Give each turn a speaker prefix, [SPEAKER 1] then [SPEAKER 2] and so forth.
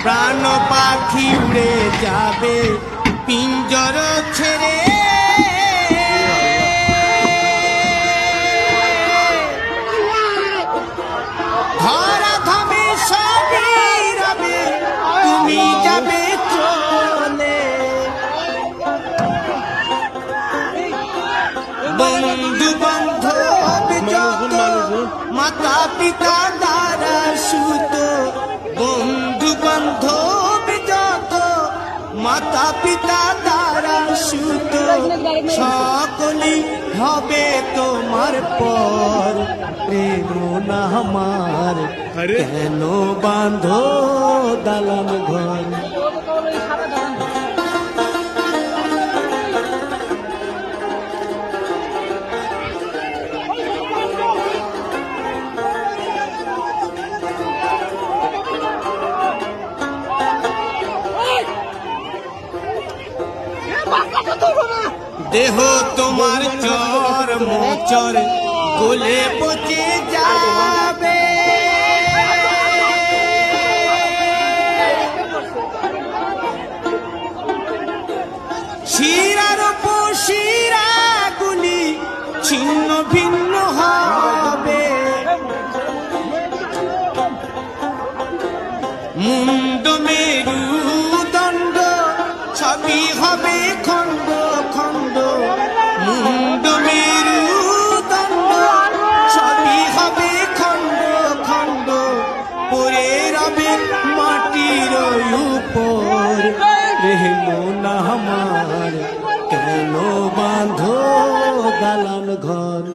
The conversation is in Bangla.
[SPEAKER 1] প্রাণ পাখি উড়ে যাবে পিঞ্জর ছেড়ে। ধরা ধামে সবই রবে, তুমি যাবে চলে। বন্ধু বান্ধব যত মাতা পিতা দ্বারা সুত, বন্ধু বান্ধব যত মাতা পিতা দ্বারা সুত, সকলেই হবে তোমার পর। প্রেম না আমার কেন বাঁধো দালান ঘর। দেহ তোমার চর মোচর গলে পচে যাবে, শিরার শিরা গুলি ছিন্ন ভিন্ন হবে। মুন্ড মেরুদণ্ড সবই হবে খণ্ড খণ্ড, মুন্ড মেরুদণ্ড সবই হবে খণ্ড খণ্ড, পড়ে রবে মাটির উপর। প্রেম না আমার কেন বাঁধো দালান ঘর।